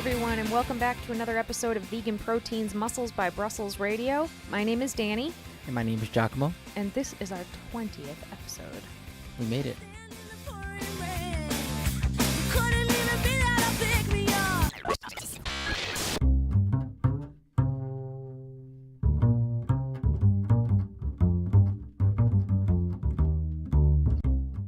everyone, and welcome back to another episode of Vegan Proteins Muscles by Brussels Radio. My name is Danny. And my name is Giacomo. And this is our 20th episode. We made it.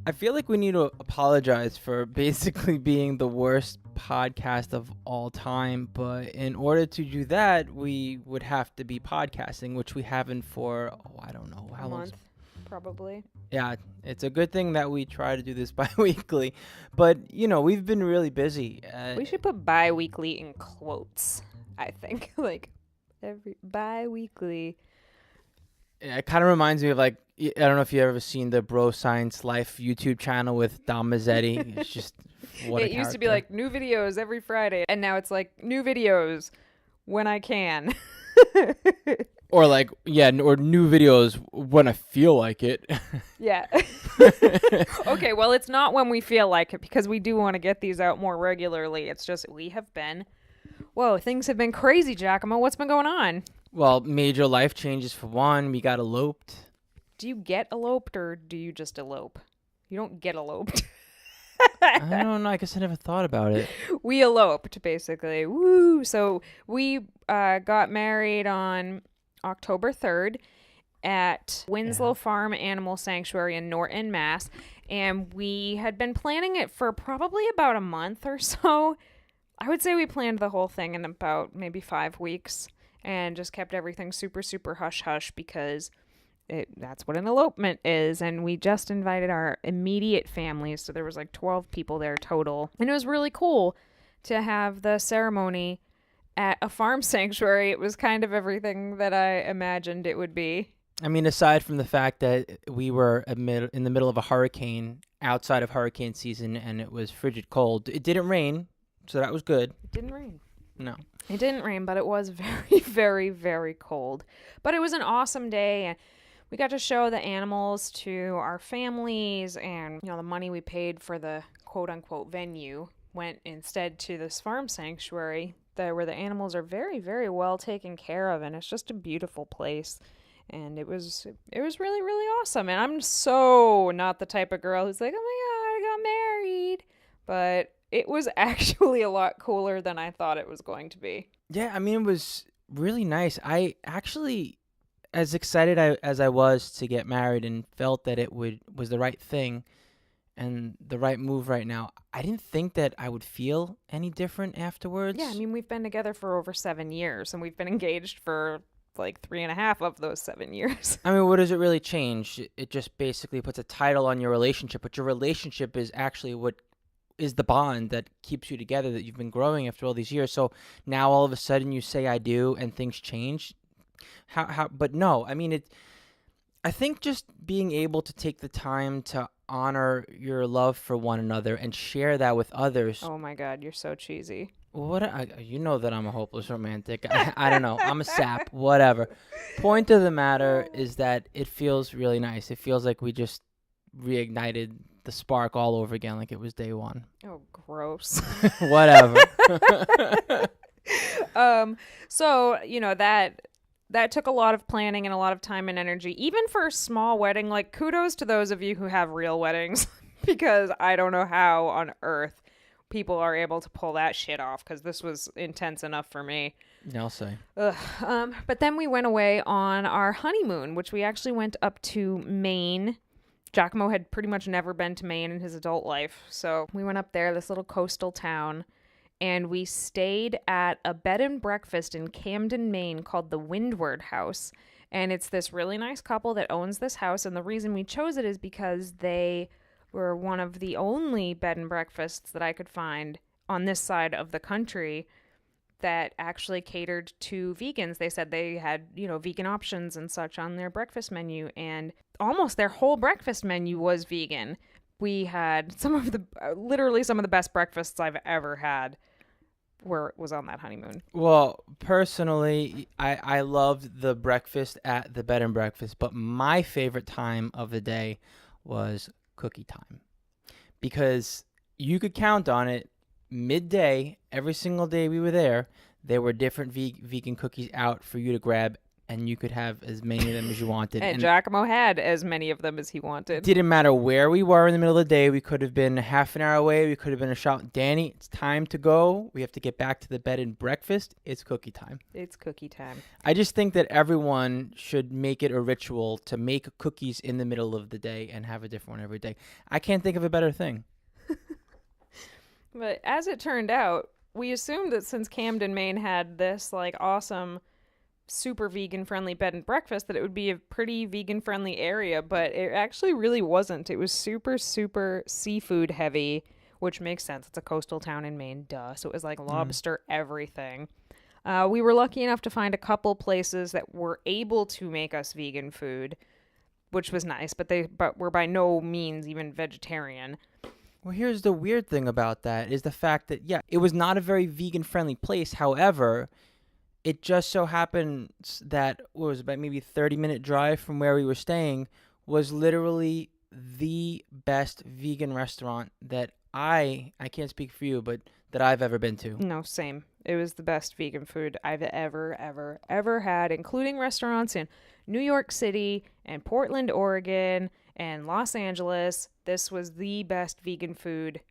I feel like we need to apologize for basically being the worst podcast of all time, but in order to do that, we would have to be podcasting, which we haven't for, I don't know. How long? A month, probably. Yeah, it's a good thing that we try to do this bi-weekly, but, we've been really busy. We should put bi-weekly in quotes, I think, like, every bi-weekly. It kind of reminds me of, like, I don't know if you've ever seen the Bro Science Life YouTube channel with Dom Mazzetti. It's just what it used to be like new videos every Friday, and now it's like new videos when I can. Or like, or new videos when I feel like it. Yeah. Okay, well, it's not when we feel like it because we do want to get these out more regularly. It's just things have been crazy, Giacomo. What's been going on? Well, major life changes for one. We got eloped. Do you get eloped or do you just elope? You don't get eloped. I don't know. I guess I never thought about it. We eloped, basically. Woo! So we got married on October 3rd at Winslow Farm Animal Sanctuary in Norton, Mass. And we had been planning it for probably about a month or so. I would say we planned the whole thing in about maybe 5 weeks and just kept everything super, super hush-hush because that's what an elopement is. And we just invited our immediate families. So there was like 12 people there total. And it was really cool to have the ceremony at a farm sanctuary. It was kind of everything that I imagined it would be. I mean, aside from the fact that we were in the middle of a hurricane, outside of hurricane season, and it was frigid cold. It didn't rain, so that was good. It didn't rain. No. It didn't rain, but it was very, very, very cold. But it was an awesome day, and we got to show the animals to our families, and the money we paid for the quote-unquote venue went instead to this farm sanctuary where the animals are very, very well taken care of, and it's just a beautiful place. And it was really, really awesome. And I'm so not the type of girl who's like, oh my God, I got married. But it was actually a lot cooler than I thought it was going to be. Yeah, I mean, it was really nice. I actually, as excited as I was to get married and felt that it was the right thing and the right move right now, I didn't think that I would feel any different afterwards. Yeah, I mean, we've been together for over 7 years, and we've been engaged for like 3.5 of those 7 years. I mean, what does it really change? It just basically puts a title on your relationship, but your relationship is actually what is the bond that keeps you together, that you've been growing after all these years. So now all of a sudden you say I do and things change. But no, I mean, I think just being able to take the time to honor your love for one another and share that with others. Oh my God, you're so cheesy. You know that I'm a hopeless romantic. I don't know. I'm a sap. Whatever. Point of the matter is that it feels really nice. It feels like we just reignited the spark all over again, like it was day one. Oh, gross. Whatever. So that took a lot of planning and a lot of time and energy, even for a small wedding. Like, kudos to those of you who have real weddings, because I don't know how on earth people are able to pull that shit off, because this was intense enough for me. I'll say. But then we went away on our honeymoon, which we actually went up to Maine. Giacomo had pretty much never been to Maine in his adult life, so we went up there, this little coastal town, and we stayed at a bed and breakfast in Camden, Maine called the Windward House. And it's this really nice couple that owns this house, and the reason we chose it is because they were one of the only bed and breakfasts that I could find on this side of the country that actually catered to vegans. They said they had, vegan options and such on their breakfast menu, and almost their whole breakfast menu was vegan. We had literally some of the best breakfasts I've ever had was on that honeymoon. Well, personally, I loved the breakfast at the bed and breakfast, but my favorite time of the day was cookie time, because you could count on it. midday, every single day we were there were different vegan cookies out for you to grab, and you could have as many of them as you wanted. And Giacomo had as many of them as he wanted. Didn't matter where we were in the middle of the day. We could have been half an hour away. We could have been a shop. Danny, it's time to go. We have to get back to the bed and breakfast. It's cookie time. It's cookie time. I just think that everyone should make it a ritual to make cookies in the middle of the day and have a different one every day. I can't think of a better thing. But as it turned out, we assumed that since Camden, Maine had this like awesome, super vegan friendly bed and breakfast, that it would be a pretty vegan friendly area, but it actually really wasn't. It was super, super seafood heavy, which makes sense. It's a coastal town in Maine, duh. So it was like lobster everything. We were lucky enough to find a couple places that were able to make us vegan food, which was nice, but were by no means even vegetarian. Well, here's the weird thing about that is the fact that, yeah, it was not a very vegan-friendly place. However, it just so happens that what was about maybe a 30-minute drive from where we were staying was literally the best vegan restaurant that I can't speak for you, but that I've ever been to. No, same. It was the best vegan food I've ever had, including restaurants in New York City and Portland, Oregon, and Los Angeles. This was the best vegan food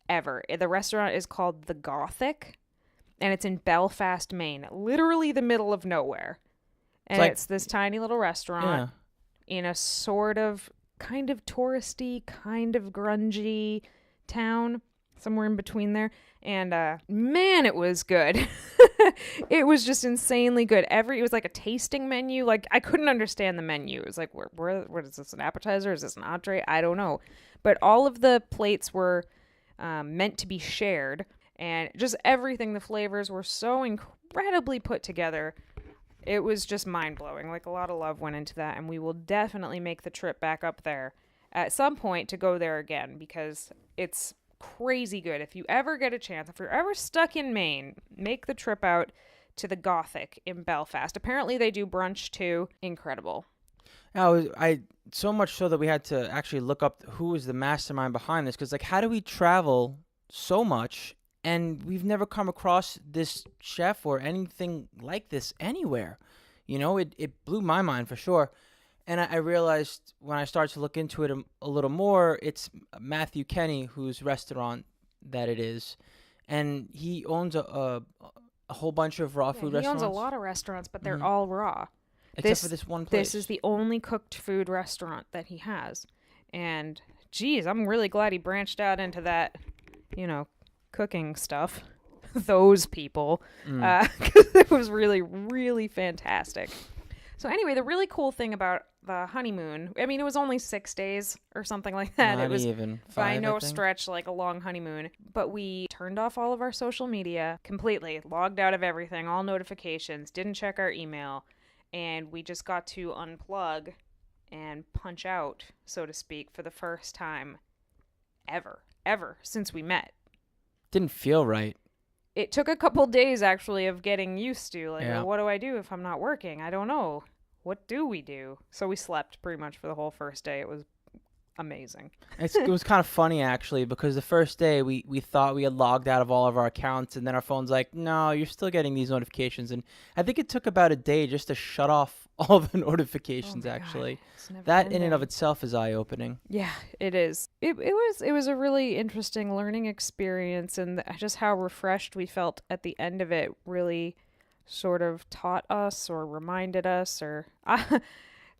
ever. The restaurant is called The Gothic, and it's in Belfast, Maine, literally the middle of nowhere. And it's this tiny little restaurant in a sort of kind of touristy, kind of grungy town, somewhere in between there. And man, it was good. It was just insanely good. It was like a tasting menu. Like, I couldn't understand the menu. It was like, what is this, an appetizer? Is this an entree? I don't know. But all of the plates were meant to be shared. And just everything, the flavors were so incredibly put together. It was just mind-blowing. Like, a lot of love went into that. And we will definitely make the trip back up there at some point to go there again, because it's crazy good. If you ever get a chance, if you're ever stuck in Maine, make the trip out to the Gothic in Belfast. Apparently they do brunch too. Incredible. I so much so that we had to actually look up who was the mastermind behind this, because like, how do we travel so much and we've never come across this chef or anything like this anywhere? You know, it blew my mind for sure. And I realized when I started to look into it a little more, it's Matthew Kenny whose restaurant that it is. And he owns a whole bunch of raw food restaurants. He owns a lot of restaurants, but they're all raw. Except for this one place. This is the only cooked food restaurant that he has. And, geez, I'm really glad he branched out into that, cooking stuff. Those people. Because it was really, really fantastic. So anyway, the really cool thing about the honeymoon, I mean, it was only 6 days or something like that. Not it was even 5, by no stretch like a long honeymoon. But we turned off all of our social media completely, logged out of everything, all notifications, didn't check our email, and we just got to unplug and punch out, so to speak, for the first time ever since we met. Didn't feel right. It took a couple days, actually, of getting used to, like, well, what do I do if I'm not working? I don't know. What do we do? So we slept pretty much for the whole first day. It was amazing. It was kind of funny, actually, because the first day we thought we had logged out of all of our accounts, and then our phone's like, no, you're still getting these notifications. And I think it took about a day just to shut off all the notifications, actually. That in and of itself is eye-opening. Yeah, it is. It was a really interesting learning experience, and just how refreshed we felt at the end of it really sort of taught us or reminded us or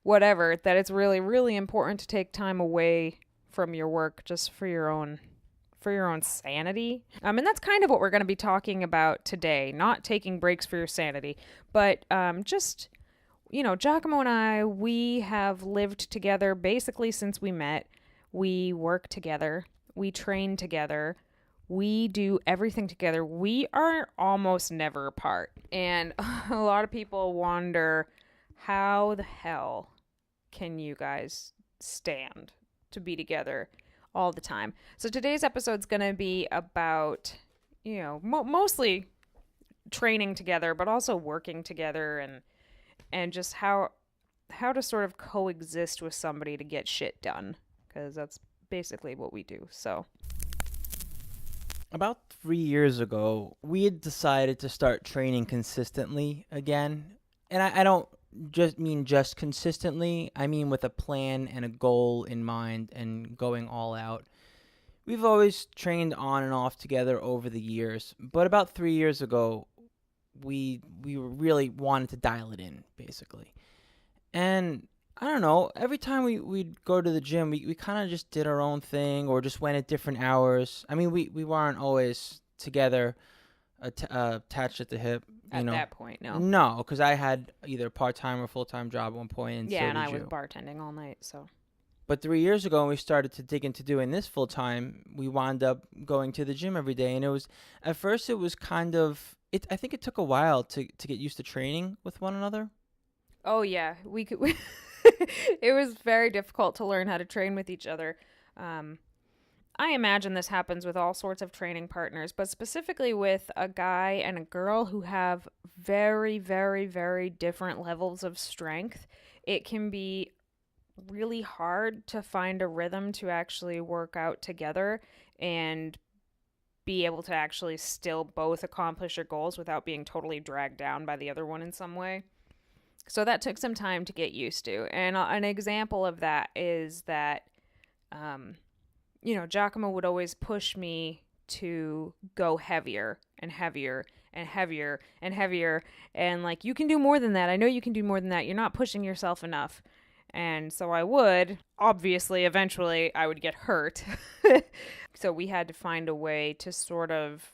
whatever, that it's really, really important to take time away from your work just for your own sanity. And that's kind of what we're going to be talking about today. Not taking breaks for your sanity, but just, Giacomo and I, we have lived together basically since we met. We work together. We train together. We do everything together. We are almost never apart. And a lot of people wonder, how the hell can you guys stand to be together all the time? So today's episode's going to be about, mostly training together, but also working together and just how to sort of coexist with somebody to get shit done, because that's basically what we do. So About 3 years ago, we had decided to start training consistently again. And I don't just consistently. I mean with a plan and a goal in mind and going all out. We've always trained on and off together over the years, but about 3 years ago, we really wanted to dial it in, basically. And I don't know, every time we'd go to the gym, we kind of just did our own thing or just went at different hours. I mean, we weren't always together, attached at the hip, At that point, no. No, because I had either a part-time or full-time job at one point, and Yeah, so and did I was you. bartending all night, so. But 3 years ago, when we started to dig into doing this full-time, we wound up going to the gym every day. And at first, it was kind of, I think it took a while to get used to training with one another. Oh yeah, we could. It was very difficult to learn how to train with each other. I imagine this happens with all sorts of training partners, but specifically with a guy and a girl who have very, very, very different levels of strength. It can be really hard to find a rhythm to actually work out together and be able to actually still both accomplish your goals without being totally dragged down by the other one in some way. So that took some time to get used to. And an example of that is that, Giacomo would always push me to go heavier and heavier and heavier and heavier. And like, you can do more than that. I know you can do more than that. You're not pushing yourself enough. And so I would, obviously, eventually I would get hurt. So we had to find a way to sort of,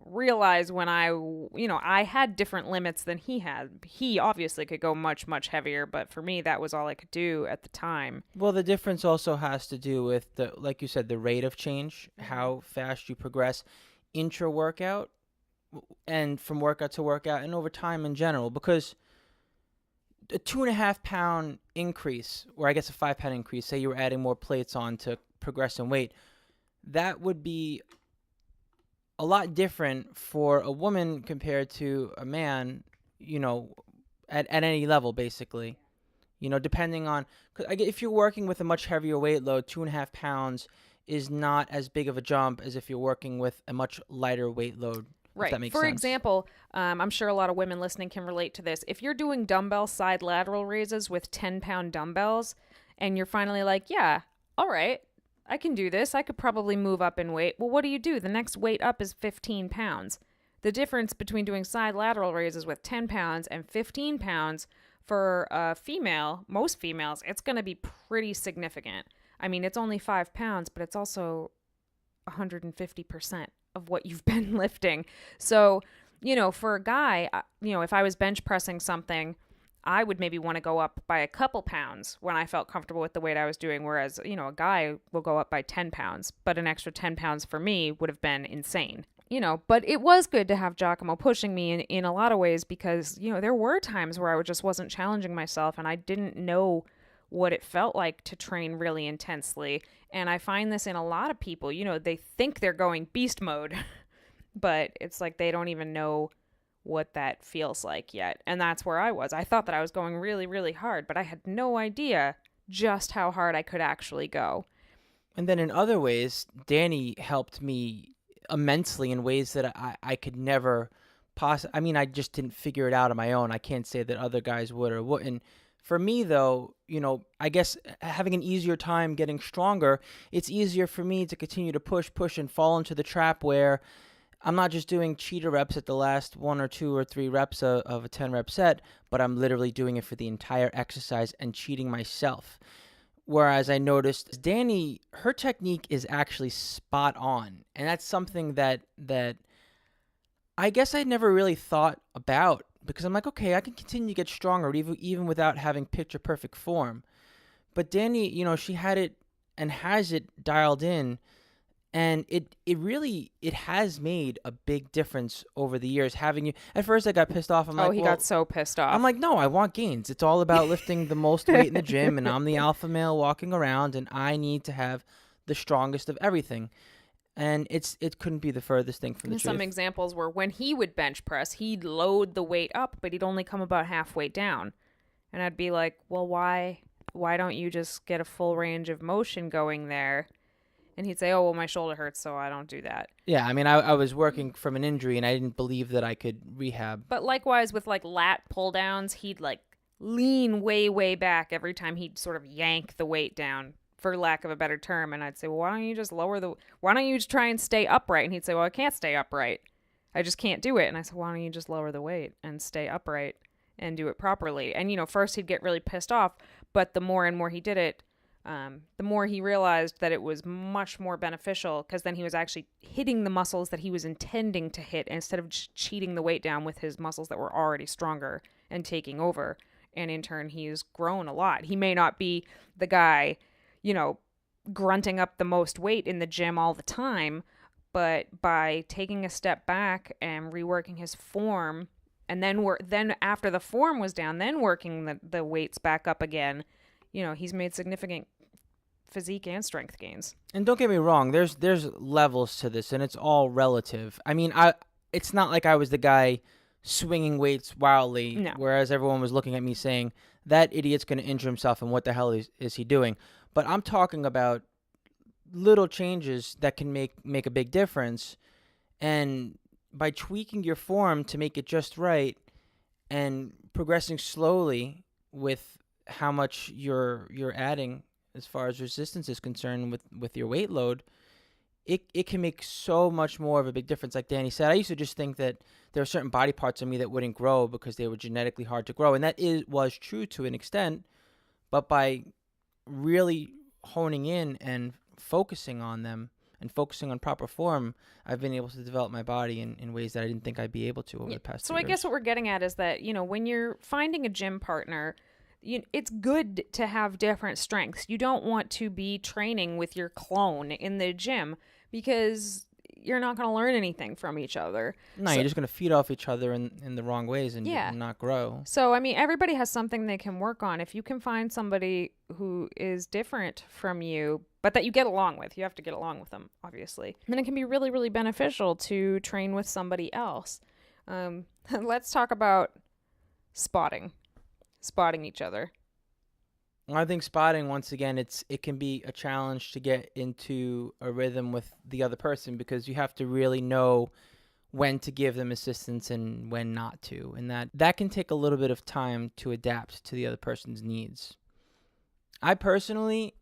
realize when I had different limits than he had. He obviously could go much, much heavier, but for me, that was all I could do at the time. Well, the difference also has to do with like you said, the rate of change, how fast you progress intra-workout and from workout to workout and over time in general, because a 2.5 pound increase, or I guess a 5 pound increase, say you were adding more plates on to progress in weight, that would be a lot different for a woman compared to a man, at any level, basically. Depending on, cause if you're working with a much heavier weight load, 2.5 pounds is not as big of a jump as if you're working with a much lighter weight load. Right. If that makes For sense. example, I'm sure a lot of women listening can relate to this. If you're doing dumbbell side lateral raises with 10-pound dumbbells and you're finally like, yeah, all right, I can do this. I could probably move up in weight. Well, what do? The next weight up is 15 pounds. The difference between doing side lateral raises with 10 pounds and 15 pounds for a female, most females, it's going to be pretty significant. I mean, it's only 5 pounds, but it's also 150% of what you've been lifting. So, for a guy, if I was bench pressing something, I would maybe want to go up by a couple pounds when I felt comfortable with the weight I was doing. Whereas, a guy will go up by 10 pounds, but an extra 10 pounds for me would have been insane. But it was good to have Giacomo pushing me in a lot of ways because, there were times where I just wasn't challenging myself and I didn't know what it felt like to train really intensely. And I find this in a lot of people, they think they're going beast mode, but it's like they don't even know what that feels like yet. And that's where I was. I thought that I was going really, really hard, but I had no idea just how hard I could actually go. And then in other ways, Danny helped me immensely in ways that I could never possibly. I mean, I just didn't figure it out on my own. I can't say that other guys would or wouldn't. For me, though, I guess having an easier time getting stronger, it's easier for me to continue to push, and fall into the trap where I'm not just doing cheater reps at the last 1 or 2 or 3 reps of a 10-rep set, but I'm literally doing it for the entire exercise and cheating myself. Whereas I noticed Danny, her technique is actually spot on. And that's something that I guess I never really thought about because I'm like, okay, I can continue to get stronger even without having picture perfect form. But Danny, she had it and has it dialed in. And it really has made a big difference over the years. Having you, at first I got pissed off. He got so pissed off. I'm like, no, I want gains. It's all about lifting the most weight in the gym, and I'm the alpha male walking around, and I need to have the strongest of everything. And it couldn't be the furthest thing from the truth. Some examples were when he would bench press, he'd load the weight up, but he'd only come about halfway down. And I'd be like, well, why don't you just get a full range of motion going there? And he'd say, oh, well, my shoulder hurts, so I don't do that. Yeah, I mean, I was working from an injury, and I didn't believe that I could rehab. But likewise with like lat pull downs, he'd like lean way, way back every time he'd sort of yank the weight down, for lack of a better term. And I'd say, well, why don't you just try and stay upright? And he'd say, well, I can't stay upright. I just can't do it. And I said, why don't you just lower the weight and stay upright and do it properly? And, first he'd get really pissed off, but the more and more he did it, the more he realized that it was much more beneficial, because then he was actually hitting the muscles that he was intending to hit instead of just cheating the weight down with his muscles that were already stronger and taking over. And in turn, he's grown a lot. He may not be the guy, grunting up the most weight in the gym all the time, but by taking a step back and reworking his form, and then after the form was down, then working the weights back up again, he's made significant physique and strength gains. And don't get me wrong, there's levels to this, and it's all relative. I mean, it's not like I was the guy swinging weights wildly, No. whereas everyone was looking at me saying, that idiot's going to injure himself, and what the hell is he doing? But I'm talking about little changes that can make a big difference, and by tweaking your form to make it just right and progressing slowly with how much you're adding as far as resistance is concerned with your weight load, it can make so much more of a big difference. Like Danny said, I used to just think that there are certain body parts of me that wouldn't grow because they were genetically hard to grow, and that was true to an extent. But by really honing in and focusing on them and focusing on proper form, I've been able to develop my body in ways that I didn't think I'd be able to over the past 2 years. So I guess what we're getting at is that, when you're finding a gym partner, it's good to have different strengths. You don't want to be training with your clone in the gym, because you're not going to learn anything from each other. No, you're just going to feed off each other in the wrong ways and not grow. So, I mean, everybody has something they can work on. If you can find somebody who is different from you, but that you get along with, you have to get along with them, obviously. Then it can be really, really beneficial to train with somebody else. Let's talk about spotting each other. I think spotting, once again, it can be a challenge to get into a rhythm with the other person, because you have to really know when to give them assistance and when not to. And that can take a little bit of time to adapt to the other person's needs. I personally,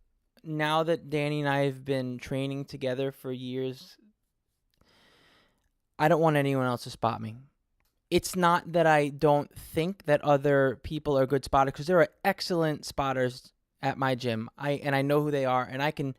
now that Danny and I have been training together for years, I don't want anyone else to spot me. It's not that I don't think that other people are good spotters, because there are excellent spotters at my gym. I know who they are, and I can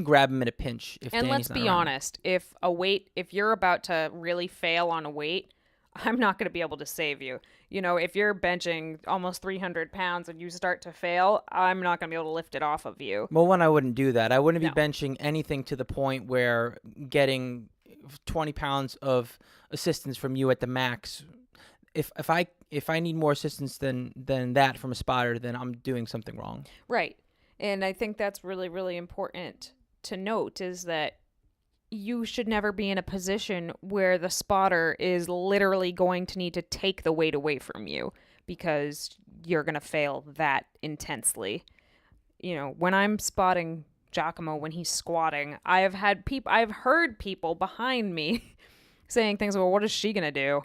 grab them at a pinch if And Danny's let's be not around. honest, if you're about to really fail on a weight, I'm not going to be able to save you. If you're benching almost 300 pounds and you start to fail, I'm not going to be able to lift it off of you. Well, I wouldn't do that. I wouldn't be No. benching anything to the point where getting 20 pounds of assistance from you at the max. If I need more assistance than that from a spotter, then I'm doing something wrong. Right. And I think that's really, really important to note, is that you should never be in a position where the spotter is literally going to need to take the weight away from you, because you're going to fail that intensely. When I'm spotting Giacomo when he's squatting, I've heard people behind me saying things, well, what is she going to do?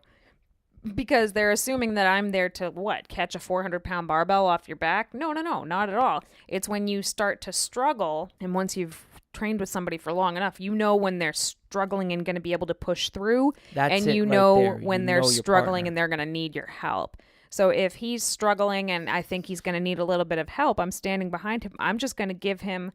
Because they're assuming that I'm there to, catch a 400-pound barbell off your back? No, not at all. It's when you start to struggle, and once you've trained with somebody for long enough, when they're struggling and going to be able to push through, That's and it right there. when You they're know your struggling partner. and they're going to need your help. So if he's struggling and I think he's going to need a little bit of help, I'm standing behind him. I'm just going to give him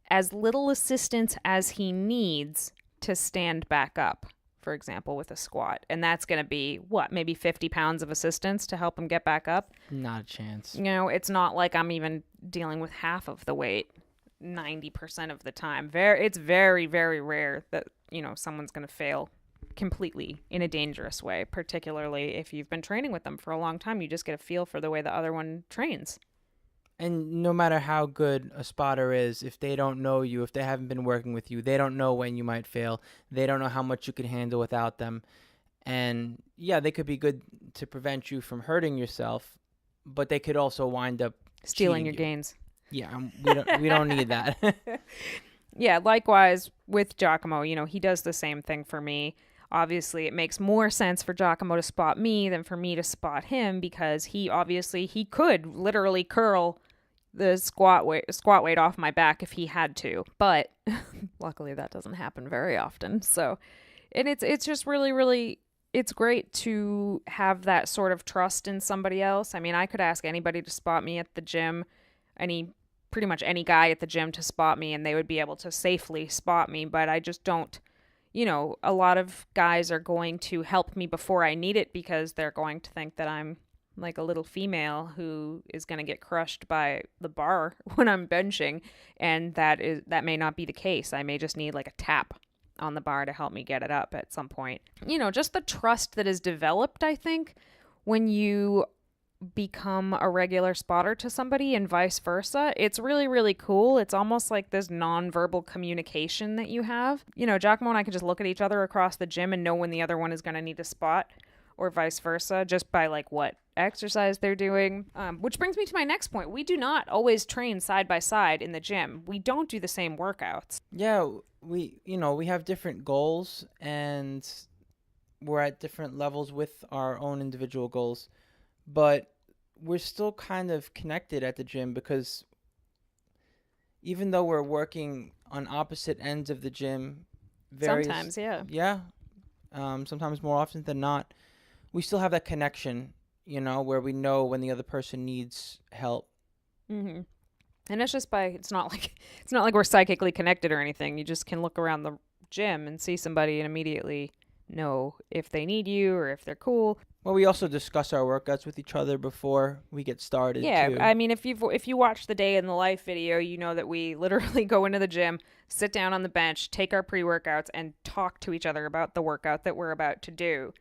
as little assistance as he needs to stand back up, for example, with a squat. And that's going to be, maybe 50 pounds of assistance to help him get back up? Not a chance. It's not like I'm even dealing with half of the weight 90% of the time. It's very, very rare that, someone's going to fail completely in a dangerous way, particularly if you've been training with them for a long time. You just get a feel for the way the other one trains. And no matter how good a spotter is, if they don't know you, if they haven't been working with you, they don't know when you might fail. They don't know how much you can handle without them. And yeah, they could be good to prevent you from hurting yourself, but they could also wind up Stealing cheating your you. gains. Yeah, we don't need that. Yeah, likewise with Giacomo, he does the same thing for me. Obviously, it makes more sense for Giacomo to spot me than for me to spot him because he could literally curl the squat weight off my back if he had to. But luckily that doesn't happen very often. So, and it's just really it's great to have that sort of trust in somebody else. I mean, I could ask anybody to spot me at the gym, pretty much any guy at the gym to spot me, and they would be able to safely spot me, but I just don't. A lot of guys are going to help me before I need it because they're going to think that I'm like a little female who is going to get crushed by the bar when I'm benching, and that may not be the case. I may just need like a tap on the bar to help me get it up at some point. Just the trust that is developed, I think, when you become a regular spotter to somebody and vice versa. It's really cool. It's almost like this nonverbal communication that you have. Giacomo and I can just look at each other across the gym and know when the other one is going to need a spot, or vice versa, just by like what exercise they're doing. Which brings me to my next point. We do not always train side by side in the gym. We don't do the same workouts. Yeah, we have different goals, and we're at different levels with our own individual goals, but we're still kind of connected at the gym because even though we're working on opposite ends of the gym, Sometimes, yeah. Sometimes more often than not, we still have that connection, where we know when the other person needs help. Mm-hmm. And it's just it's not like we're psychically connected or anything. You just can look around the gym and see somebody and immediately know if they need you or if they're cool. Well, we also discuss our workouts with each other before we get started. Yeah, too. I mean, if you watch the day in the life video, you know that we literally go into the gym, sit down on the bench, take our pre-workouts, and talk to each other about the workout that we're about to do.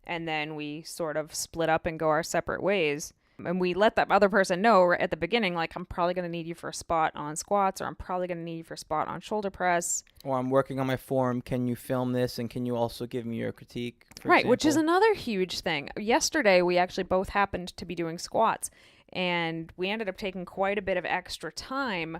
And then we sort of split up and go our separate ways. And we let that other person know at the beginning, like, I'm probably going to need you for a spot on squats, or I'm probably going to need you for a spot on shoulder press. Or I'm working on my form. Can you film this? And can you also give me your critique? Right, example? Which is another huge thing. Yesterday, we actually both happened to be doing squats, and we ended up taking quite a bit of extra time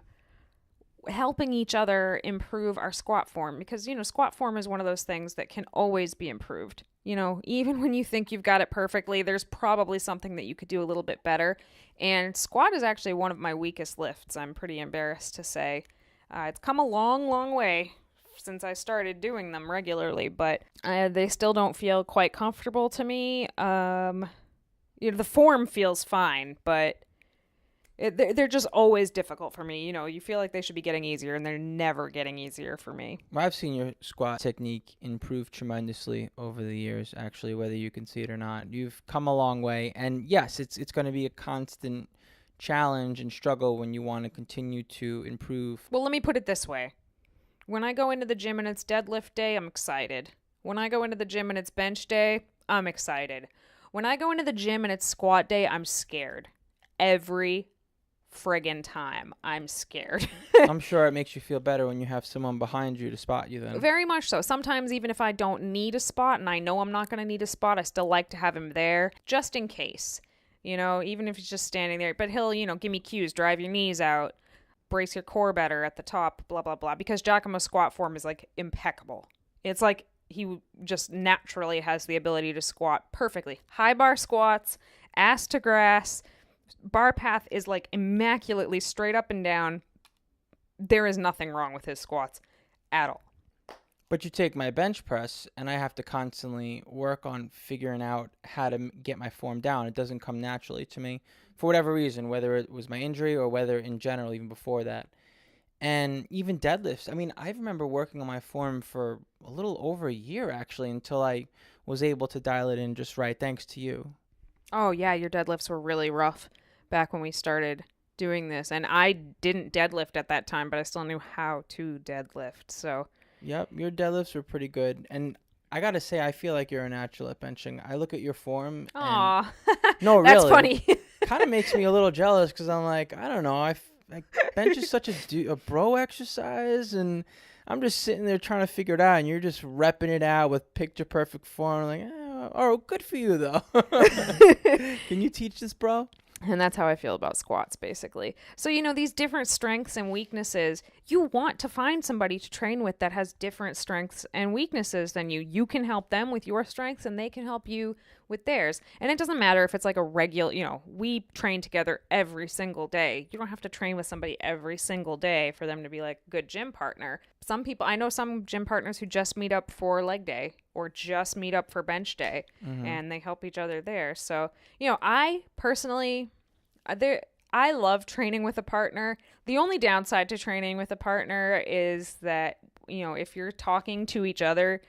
helping each other improve our squat form because, squat form is one of those things that can always be improved. Even when you think you've got it perfectly, there's probably something that you could do a little bit better. And squat is actually one of my weakest lifts, I'm pretty embarrassed to say. It's come a long way since I started doing them regularly, but they still don't feel quite comfortable to me. The form feels fine, but they're just always difficult for me. You feel like they should be getting easier, and they're never getting easier for me. Well, I've seen your squat technique improve tremendously over the years, actually, whether you can see it or not. You've come a long way, and yes, it's going to be a constant challenge and struggle when you want to continue to improve. Well, let me put it this way. When I go into the gym and it's deadlift day, I'm excited. When I go into the gym and it's bench day, I'm excited. When I go into the gym and it's squat day, I'm scared. Every friggin' time I'm scared. I'm sure it makes you feel better when you have someone behind you to spot you then. Very much so. Sometimes even if I don't need a spot and I know I'm not going to need a spot, I still like to have him there just in case. Even if he's just standing there. But he'll, give me cues, drive your knees out, brace your core better at the top, blah, blah, blah. Because Giacomo's squat form is like impeccable. It's like he just naturally has the ability to squat perfectly. High bar squats, ass to grass. Bar path is like immaculately straight up and down. There is nothing wrong with his squats at all. But you take my bench press, and I have to constantly work on figuring out how to get my form down. It doesn't come naturally to me for whatever reason, whether it was my injury or whether in general, even before that. And even deadlifts. I mean, I remember working on my form for a little over a year, actually, until I was able to dial it in just right, thanks to you. Oh, yeah, your deadlifts were really rough back when we started doing this. And I didn't deadlift at that time, but I still knew how to deadlift. So, yep, your deadlifts were pretty good. And I got to say, I feel like you're a natural at benching. I look at your form. Aw. No, really. That's funny. Kind of makes me a little jealous because I'm like, I don't know. Bench is such a bro exercise, and I'm just sitting there trying to figure it out, and you're just repping it out with picture perfect form. Like, oh, good for you though. Can you teach this, bro? And that's how I feel about squats, basically. So, these different strengths and weaknesses, you want to find somebody to train with that has different strengths and weaknesses than you. You can help them with your strengths and they can help you with theirs. And it doesn't matter if it's like a regular, we train together every single day. You don't have to train with somebody every single day for them to be like a good gym partner. Some people, I know some gym partners who just meet up for leg day or just meet up for bench day, and they help each other there. So, I personally, I love training with a partner. The only downside to training with a partner is that, if you're talking to each other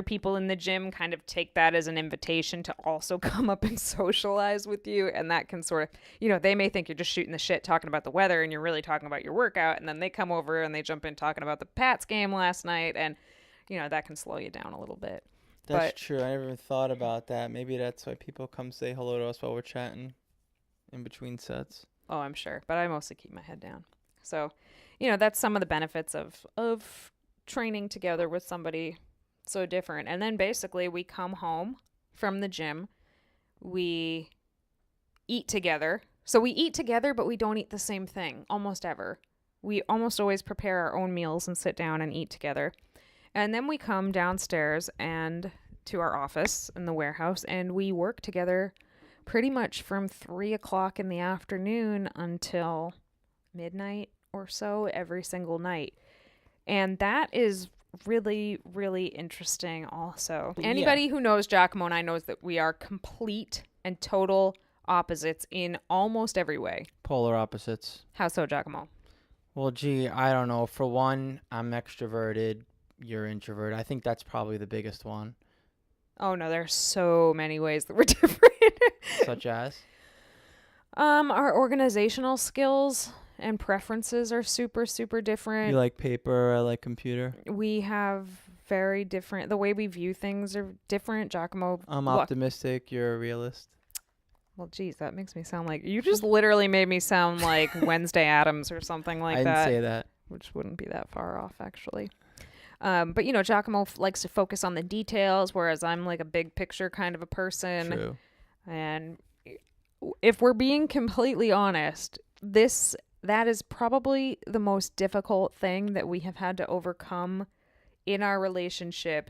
people in the gym kind of take that as an invitation to also come up and socialize with you. And that can sort of, they may think you're just shooting the shit talking about the weather and you're really talking about your workout. And then they come over and they jump in talking about the Pats game last night. And, that can slow you down a little bit. That's true. I never even thought about that. Maybe that's why people come say hello to us while we're chatting in between sets. Oh, I'm sure. But I mostly keep my head down. So, that's some of the benefits of training together with somebody so different. And then basically we come home from the gym. We eat together. So we eat together, but we don't eat the same thing almost ever. We almost always prepare our own meals and sit down and eat together. And then we come downstairs and to our office in the warehouse and we work together pretty much from 3:00 in the afternoon until midnight or so every single night. And that is really, really interesting also. Anybody who knows Giacomo and I knows that we are complete and total opposites in almost every way. Polar opposites. How so, Giacomo? Well, gee, I don't know. For one, I'm extroverted. You're introverted. I think that's probably the biggest one. Oh, no, there's so many ways that we're different. Such as? Our organizational skills and preferences are super, super different. You like paper, I like computer. We have very different, the way we view things are different. Giacomo. I'm optimistic, you're a realist. Well, geez, that makes me sound like, you just literally made me sound like Wednesday Addams or something like that. I didn't say that. Which wouldn't be that far off, actually. But, Giacomo likes to focus on the details, whereas I'm like a big picture kind of a person. True. And if we're being completely honest, that is probably the most difficult thing that we have had to overcome in our relationship,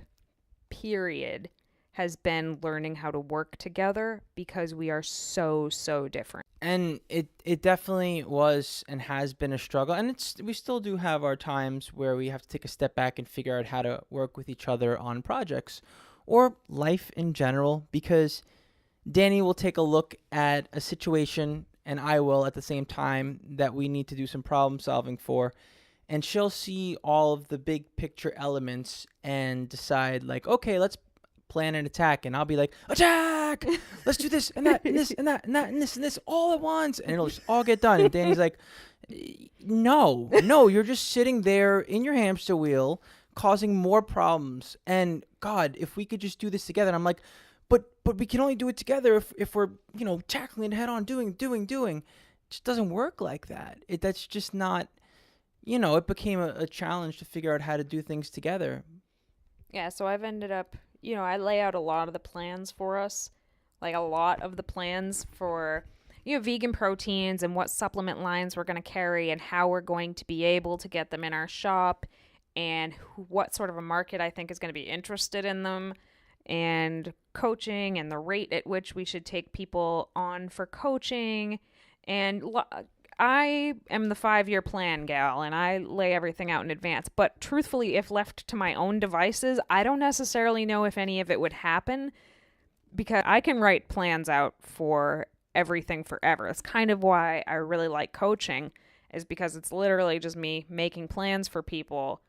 period, has been learning how to work together because we are so, so different. And it definitely was and has been a struggle. And we still do have our times where we have to take a step back and figure out how to work with each other on projects or life in general, because Danny will take a look at a situation and I will at the same time that we need to do some problem solving for. And she'll see all of the big picture elements and decide like, okay, let's plan an attack. And I'll be like, attack! Let's do this and that and this and that and that and this all at once. And it'll just all get done. And Danny's like, no, you're just sitting there in your hamster wheel causing more problems. And God, if we could just do this together. And I'm like, but we can only do it together if we're, tackling it head on, doing. It just doesn't work like that. That's just not, it became a challenge to figure out how to do things together. Yeah, so I've ended up, I lay out a lot of the plans for us, like a lot of the plans for, vegan proteins and what supplement lines we're going to carry and how we're going to be able to get them in our shop and what sort of a market I think is going to be interested in them. And coaching and the rate at which we should take people on for coaching. And I am the 5-year plan gal and I lay everything out in advance. But truthfully, if left to my own devices, I don't necessarily know if any of it would happen because I can write plans out for everything forever. That's kind of why I really like coaching, is because it's literally just me making plans for people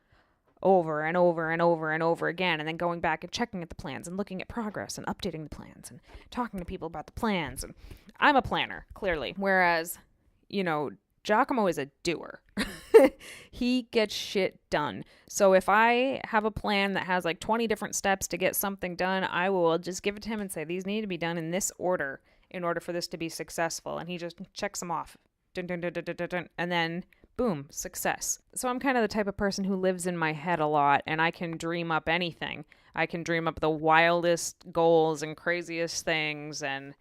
over and over and over and over again, and then going back and checking at the plans and looking at progress and updating the plans and talking to people about the plans. And I'm a planner, clearly. Whereas, Giacomo is a doer. He gets shit done. So if I have a plan that has like 20 different steps to get something done, I will just give it to him and say, these need to be done in this order in order for this to be successful. And he just checks them off. Dun, dun, dun, dun, dun, dun, dun, and then boom, success. So I'm kind of the type of person who lives in my head a lot, and I can dream up anything. I can dream up the wildest goals and craziest things, and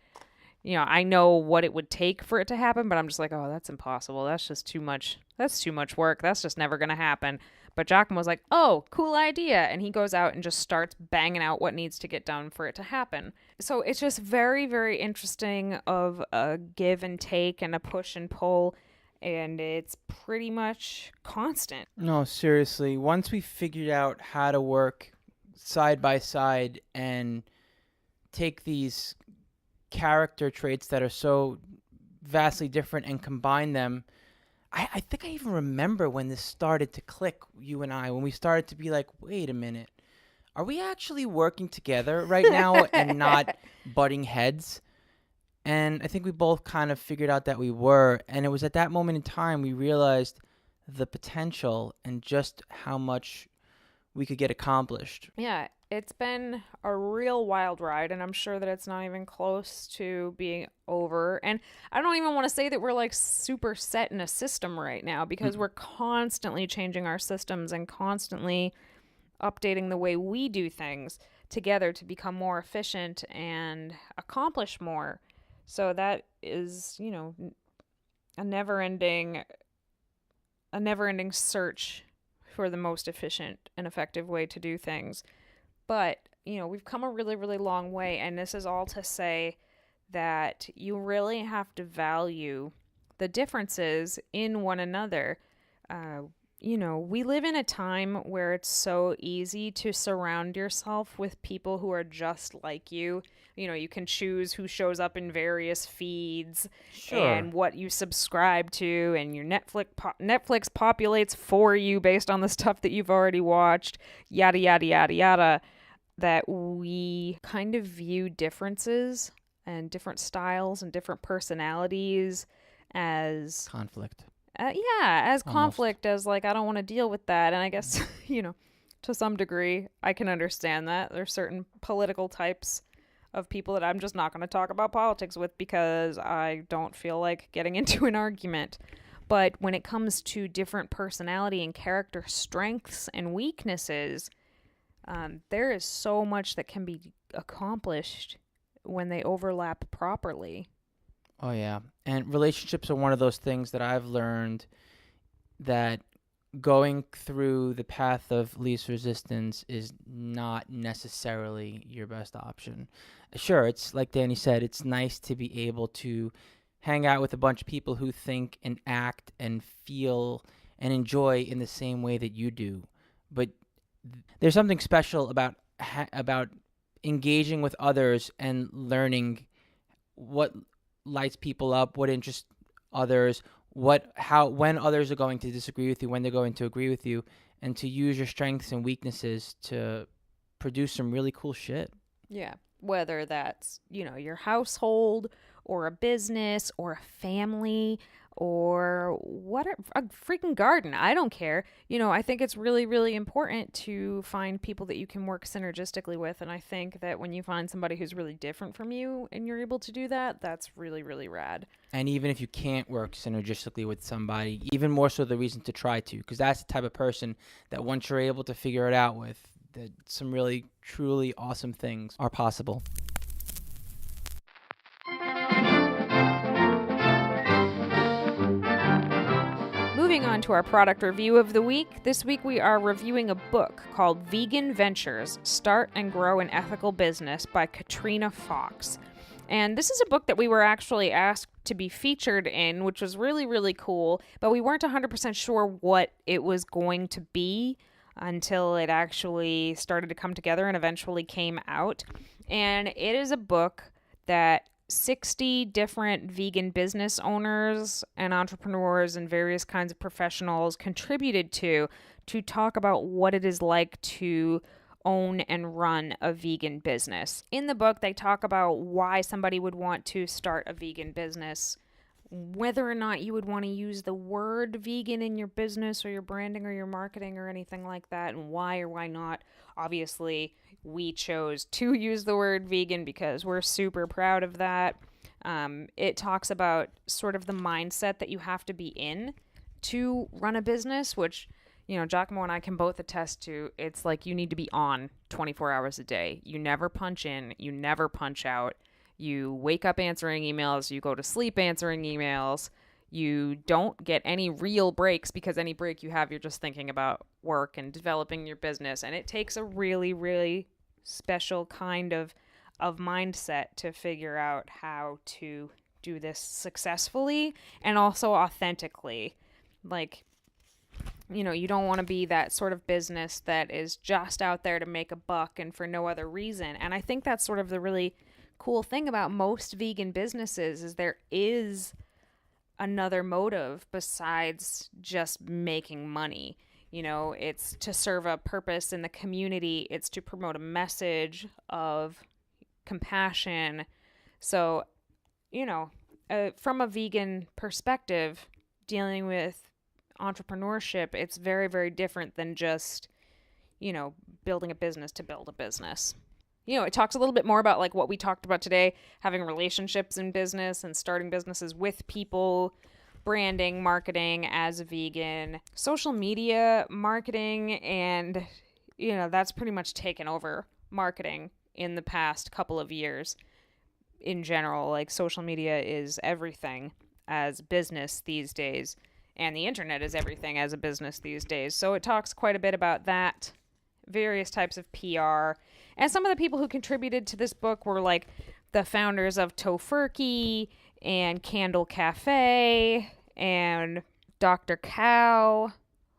I know what it would take for it to happen, but I'm just like, oh, that's impossible. That's just too much. That's too much work. That's just never going to happen. But Giacomo was like, oh, cool idea. And he goes out and just starts banging out what needs to get done for it to happen. So it's just very, very interesting of a give and take and a push and pull. And it's pretty much constant. No, seriously. Once we figured out how to work side by side and take these character traits that are so vastly different and combine them, I think I even remember when this started to click, you and I, when we started to be like, wait a minute, are we actually working together right now and not butting heads? And I think we both kind of figured out that we were. And it was at that moment in time we realized the potential and just how much we could get accomplished. Yeah, it's been a real wild ride, and I'm sure that it's not even close to being over. And I don't even want to say that we're like super set in a system right now, because we're constantly changing our systems and constantly updating the way we do things together to become more efficient and accomplish more. So that is, a never-ending search for the most efficient and effective way to do things. But, we've come a really, really long way. And this is all to say that you really have to value the differences in one another. We live in a time where it's so easy to surround yourself with people who are just like you. You can choose who shows up in various feeds and what you subscribe to, and your Netflix populates for you based on the stuff that you've already watched, yada, yada, yada, yada, that we kind of view differences and different styles and different personalities as conflict. As conflict, as like, I don't want to deal with that. And I guess, to some degree, I can understand that. There's certain political types of people that I'm just not going to talk about politics with because I don't feel like getting into an argument. But when it comes to different personality and character strengths and weaknesses, there is so much that can be accomplished when they overlap properly. Oh, yeah. And relationships are one of those things that I've learned that going through the path of least resistance is not necessarily your best option. Sure, it's like Danny said, it's nice to be able to hang out with a bunch of people who think and act and feel and enjoy in the same way that you do. But there's something special about engaging with others and learning what lights people up, what interests others, when others are going to disagree with you, when they're going to agree with you, and to use your strengths and weaknesses to produce some really cool shit. Yeah. Whether that's, your household or a business or a family or a freaking garden. I don't care. I think it's really, really important to find people that you can work synergistically with. And I think that when you find somebody who's really different from you and you're able to do that, that's really, really rad. And even if you can't work synergistically with somebody, even more so the reason to try to, because that's the type of person that once you're able to figure it out with, that some really, truly awesome things are possible. Moving on to our product review of the week. This week we are reviewing a book called Vegan Ventures: Start and Grow an Ethical Business by Katrina Fox. And this is a book that we were actually asked to be featured in, which was really, really cool, but we weren't 100% sure what it was going to be until it actually started to come together and eventually came out. And it is a book that 60 different vegan business owners and entrepreneurs and various kinds of professionals contributed to talk about what it is like to own and run a vegan business. In the book, they talk about why somebody would want to start a vegan business, whether or not you would want to use the word vegan in your business or your branding or your marketing or anything like that, and why or why not. Obviously, we chose to use the word vegan because we're super proud of that. It talks about sort of the mindset that you have to be in to run a business, which, Giacomo and I can both attest to. It's like you need to be on 24 hours a day. You never punch in, you never punch out. You wake up answering emails, you go to sleep answering emails. You don't get any real breaks, because any break you have, you're just thinking about work and developing your business. And it takes a really, really special kind of mindset to figure out how to do this successfully and also authentically. Like, you don't want to be that sort of business that is just out there to make a buck and for no other reason. And I think that's sort of the really cool thing about most vegan businesses is there is another motive besides just making money. It's to serve a purpose in the community. It's to promote a message of compassion. So, from a vegan perspective, dealing with entrepreneurship, it's very, very different than just, building a business to build a business. It talks a little bit more about like what we talked about today, having relationships in business and starting businesses with people, branding, marketing as a vegan, social media marketing, and, that's pretty much taken over marketing in the past couple of years in general. Like social media is everything as business these days, and the internet is everything as a business these days. So it talks quite a bit about that, various types of PR. And some of the people who contributed to this book were like the founders of Tofurkey and Candle Cafe and Dr. Cow,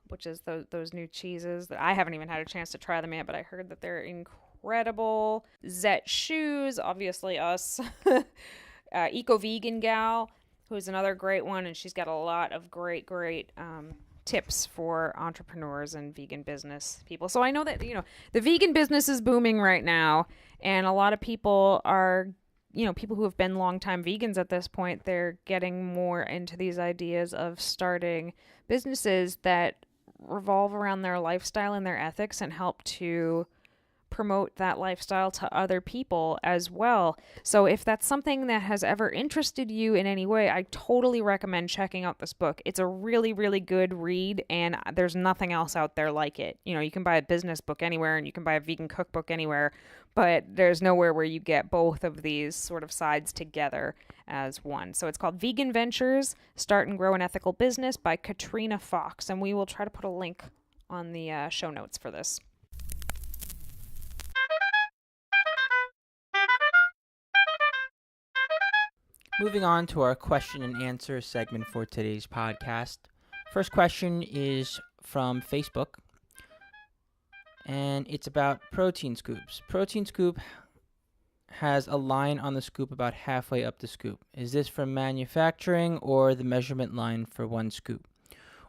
which is those new cheeses that I haven't even had a chance to try them yet, but I heard that they're incredible. Zet Shoes, obviously us. Eco Vegan Gal, who's another great one, and she's got a lot of great tips for entrepreneurs and vegan business people. So I know that, the vegan business is booming right now, and a lot of people are, people who have been longtime vegans at this point, they're getting more into these ideas of starting businesses that revolve around their lifestyle and their ethics and help to promote that lifestyle to other people as well. So if that's something that has ever interested you in any way, I totally recommend checking out this book. It's a really, really good read, and there's nothing else out there like it. You can buy a business book anywhere and you can buy a vegan cookbook anywhere, but there's nowhere where you get both of these sort of sides together as one. So it's called Vegan Ventures, Start and Grow an Ethical Business by Katrina Fox, and we will try to put a link on the show notes for this. Moving on to our question and answer segment for today's podcast. First question is from Facebook, and it's about protein scoops. Protein scoop has a line on the scoop about halfway up the scoop. Is this from manufacturing or the measurement line for one scoop?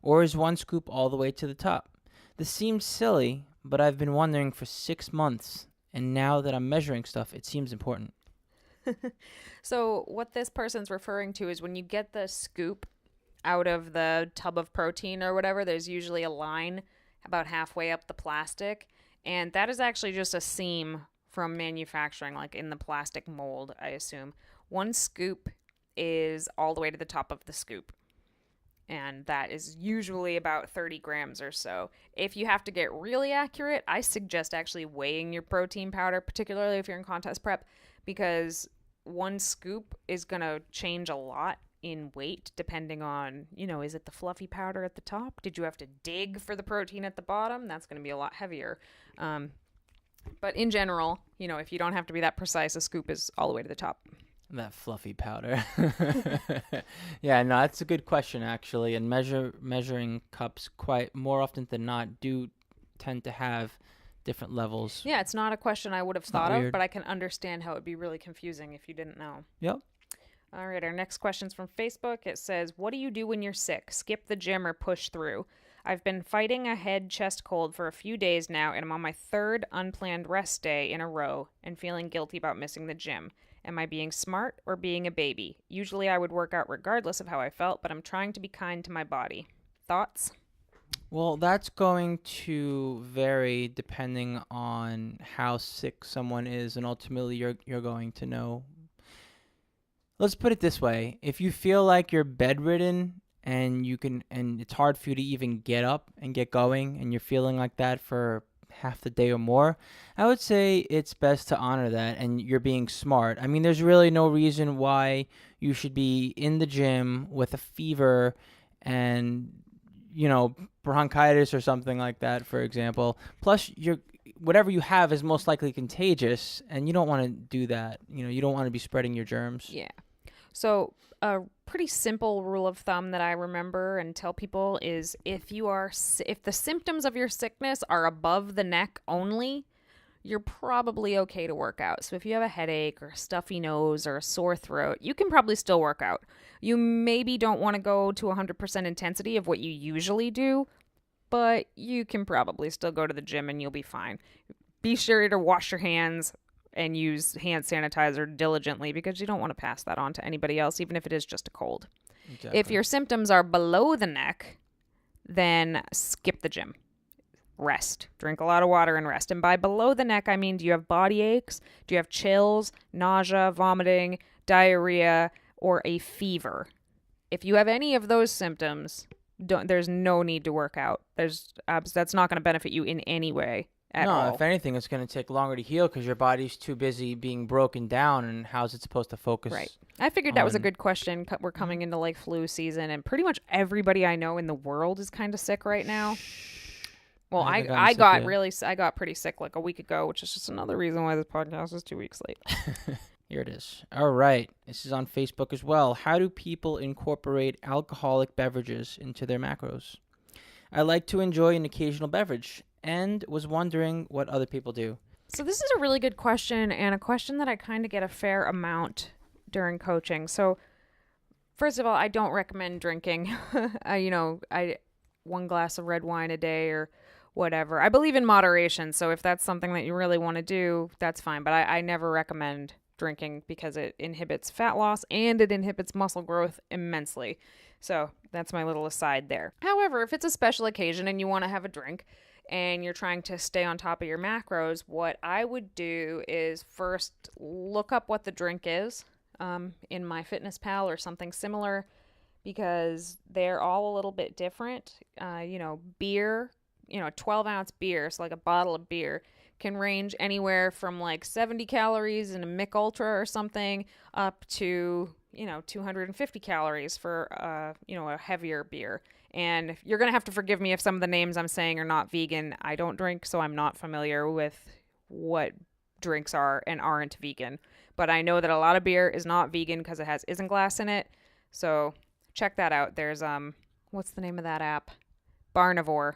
Or is one scoop all the way to the top? This seems silly, but I've been wondering for 6 months, and now that I'm measuring stuff, it seems important. So what this person's referring to is when you get the scoop out of the tub of protein or whatever, there's usually a line about halfway up the plastic, and that is actually just a seam from manufacturing, like in the plastic mold, I assume. One scoop is all the way to the top of the scoop, and that is usually about 30 grams or so. If you have to get really accurate, I suggest actually weighing your protein powder, particularly if you're in contest prep, because one scoop is going to change a lot in weight depending on, is it the fluffy powder at the top? Did you have to dig for the protein at the bottom? That's going to be a lot heavier. But in general, if you don't have to be that precise, a scoop is all the way to the top. That fluffy powder. Yeah, no, that's a good question, actually. And measuring cups, quite more often than not, do tend to have different levels. Yeah, it's not a question I would have thought of, but I can understand how it would be really confusing if you didn't know. Yep. All right, our next question's from Facebook. It says, what do you do when you're sick? Skip the gym or push through? I've been fighting a head chest cold for a few days now, and I'm on my third unplanned rest day in a row and feeling guilty about missing the gym. Am I being smart or being a baby? Usually I would work out regardless of how I felt, but I'm trying to be kind to my body. Thoughts? Well, that's going to vary depending on how sick someone is, and ultimately you're going to know. Let's put it this way. If you feel like you're bedridden and it's hard for you to even get up and get going, and you're feeling like that for half the day or more, I would say it's best to honor that, and you're being smart. I mean, there's really no reason why you should be in the gym with a fever and, bronchitis or something like that, for example. Plus, whatever you have is most likely contagious, and you don't want to do that. You don't want to be spreading your germs. Yeah. So a pretty simple rule of thumb that I remember and tell people is if the symptoms of your sickness are above the neck only, you're probably okay to work out. So if you have a headache or a stuffy nose or a sore throat, you can probably still work out. You maybe don't want to go to 100% intensity of what you usually do, but you can probably still go to the gym and you'll be fine. Be sure to wash your hands and use hand sanitizer diligently because you don't want to pass that on to anybody else, even if it is just a cold. Exactly. If your symptoms are below the neck, then skip the gym. Rest. Drink a lot of water and rest. And by below the neck, I mean, do you have body aches? Do you have chills, nausea, vomiting, diarrhea, or a fever? If you have any of those symptoms, there's no need to work out. That's not going to benefit you in any way at all. If anything, it's going to take longer to heal because your body's too busy being broken down, and how's it supposed to focus? Right. I figured that was a good question. We're coming into like flu season, and pretty much everybody I know in the world is kind of sick right now. Well, I got pretty sick like a week ago, which is just another reason why this podcast is 2 weeks late. Here it is. All right. This is on Facebook as well. How do people incorporate alcoholic beverages into their macros? I like to enjoy an occasional beverage and was wondering what other people do. So this is a really good question, and a question that I kind of get a fair amount during coaching. So first of all, I don't recommend drinking, one glass of red wine a day or whatever. I believe in moderation. So if that's something that you really want to do, that's fine. But I never recommend drinking because it inhibits fat loss and it inhibits muscle growth immensely. So that's my little aside there. However, if it's a special occasion and you want to have a drink and you're trying to stay on top of your macros, what I would do is first look up what the drink is in MyFitnessPal or something similar, because they're all a little bit different. Beer, 12-ounce beer, so like a bottle of beer, can range anywhere from like 70 calories in a Mick Ultra or something up to, 250 calories for, a heavier beer. And you're going to have to forgive me if some of the names I'm saying are not vegan. I don't drink, so I'm not familiar with what drinks are and aren't vegan. But I know that a lot of beer is not vegan because it has isinglass in it. So check that out. There's, what's the name of that app? Barnivore.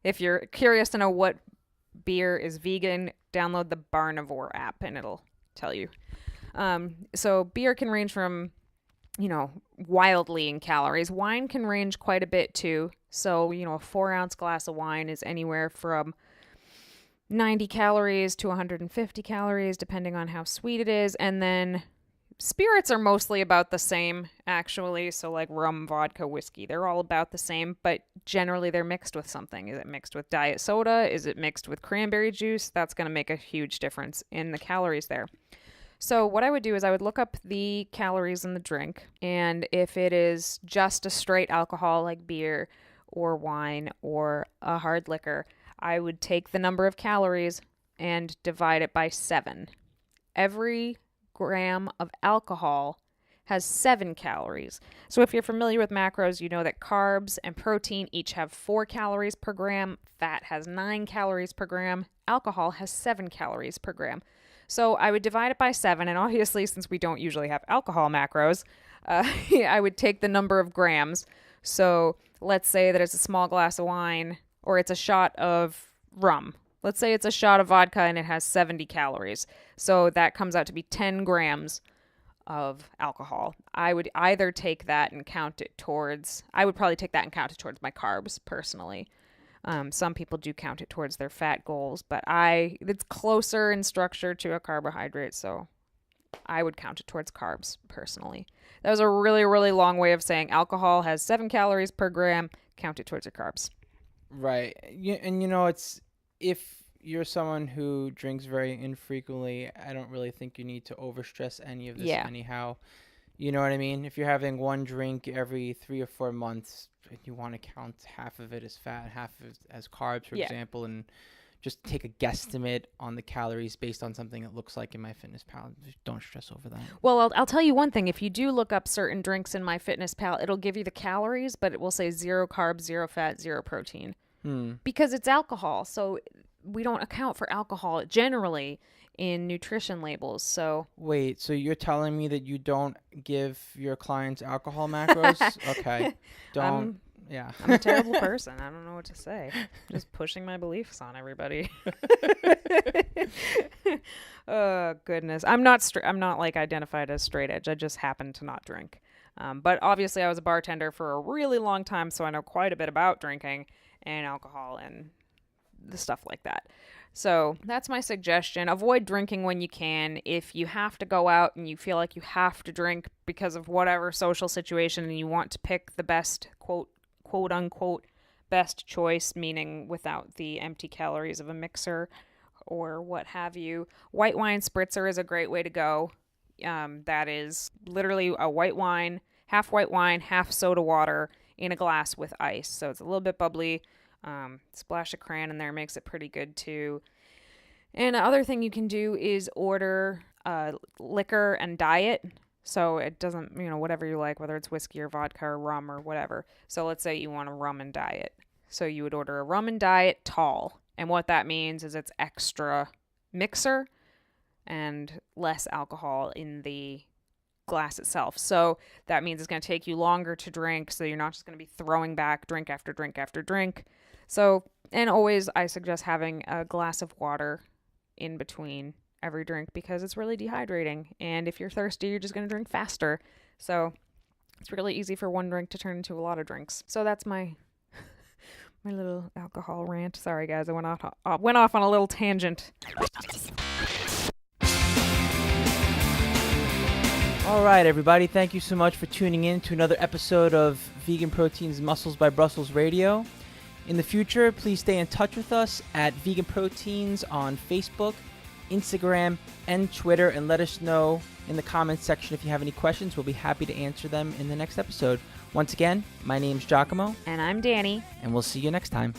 If you're curious to know what beer is vegan, download the Barnivore app and it'll tell you. So beer can range from, wildly in calories. Wine can range quite a bit too. So, a 4-ounce glass of wine is anywhere from 90 calories to 150 calories, depending on how sweet it is. And then spirits are mostly about the same, actually. So like rum, vodka, whiskey, they're all about the same, but generally they're mixed with something. Is it mixed with diet soda? Is it mixed with cranberry juice? That's going to make a huge difference in the calories there. So what I would do is I would look up the calories in the drink, and if it is just a straight alcohol like beer or wine or a hard liquor, I would take the number of calories and divide it by 7. Every gram of alcohol has 7 calories. So if you're familiar with macros, you know that carbs and protein each have 4 calories per gram. Fat has 9 calories per gram. Alcohol has 7 calories per gram. So I would divide it by 7, and obviously since we don't usually have alcohol macros, I would take the number of grams. So let's say that it's a small glass of wine or it's a shot of rum. Let's say it's a shot of vodka and it has 70 calories. So that comes out to be 10 grams of alcohol. I would either take that and count it towards, my carbs personally. Some people do count it towards their fat goals, but it's closer in structure to a carbohydrate, so I would count it towards carbs personally. That was a really, really long way of saying alcohol has 7 calories per gram, count it towards your carbs. Right. And it's, if you're someone who drinks very infrequently, I don't really think you need to overstress any of this anyhow. You know what I mean? If you're having one drink every 3 or 4 months, you want to count half of it as fat, half of it as carbs, for example, and just take a guesstimate on the calories based on something that looks like in MyFitnessPal. Don't stress over that. Well, I'll tell you one thing. If you do look up certain drinks in MyFitnessPal, it'll give you the calories, but it will say 0 carbs, 0 fat, 0 protein. Because it's alcohol. So we don't account for alcohol generally in nutrition labels. So wait, so you're telling me that you don't give your clients alcohol macros? Okay. Don't. Yeah. I'm a terrible person. I don't know what to say. Just pushing my beliefs on everybody. Oh, goodness. I'm not like identified as straight edge. I just happen to not drink. But obviously I was a bartender for a really long time, so I know quite a bit about drinking and alcohol and the stuff like that. So that's my suggestion. Avoid drinking when you can. If you have to go out and you feel like you have to drink because of whatever social situation and you want to pick the best quote unquote best choice, meaning without the empty calories of a mixer or what have you, white wine spritzer is a great way to go. That is literally a white wine, half soda water in a glass with ice. So it's a little bit bubbly. Splash of cran in there makes it pretty good too. And the other thing you can do is order liquor and diet. So it doesn't, whatever you like, whether it's whiskey or vodka or rum or whatever. So let's say you want a rum and diet. So you would order a rum and diet tall. And what that means is it's extra mixer and less alcohol in the glass itself. So that means it's going to take you longer to drink. So you're not just going to be throwing back drink after drink after drink. So, and always I suggest having a glass of water in between every drink because it's really dehydrating. And if you're thirsty, you're just going to drink faster. So it's really easy for one drink to turn into a lot of drinks. So that's my little alcohol rant. Sorry guys, I went off on a little tangent. All right, everybody. Thank you so much for tuning in to another episode of Vegan Proteins Muscles by Brussels Radio. In the future, please stay in touch with us at Vegan Proteins on Facebook, Instagram, and Twitter, and let us know in the comments section if you have any questions. We'll be happy to answer them in the next episode. Once again, my name's Giacomo. And I'm Danny. And we'll see you next time.